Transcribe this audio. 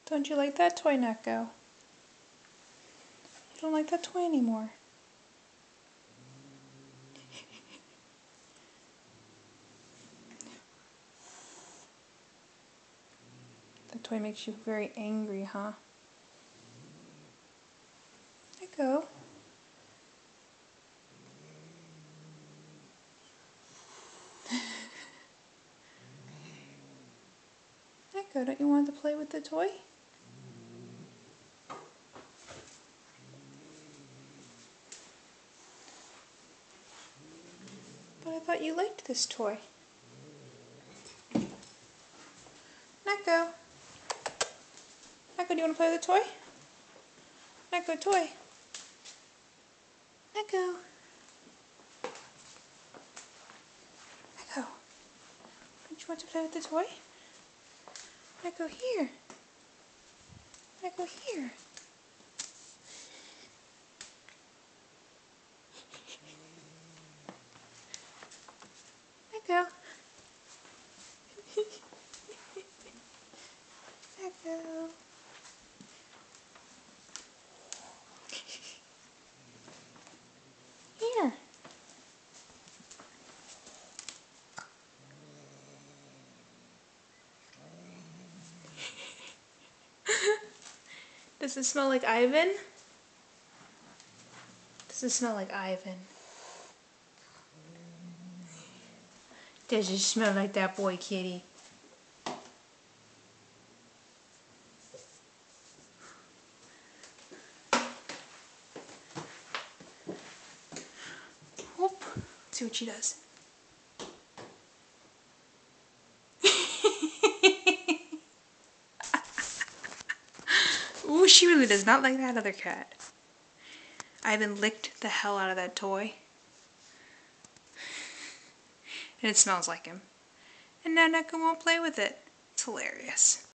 Don't you like that toy, Neko? You don't like that toy anymore. That toy makes you very angry, huh? Neko. Neko, don't you want to play with the toy? But I thought you liked this toy. Neko. Neko, do you want to play with the toy? Neko, toy. Neko. Neko. Don't you want to play with the toy? Neko, here. Neko, here. Neko. Neko. Here. Does it smell like Ivan? Does it smell like Ivan? Does it smell like that boy, kitty? Whoop. Let's see what she does. Ooh, she really does not like that other cat. Ivan licked the hell out of that toy. And it smells like him. And now Neko won't play with it. It's hilarious.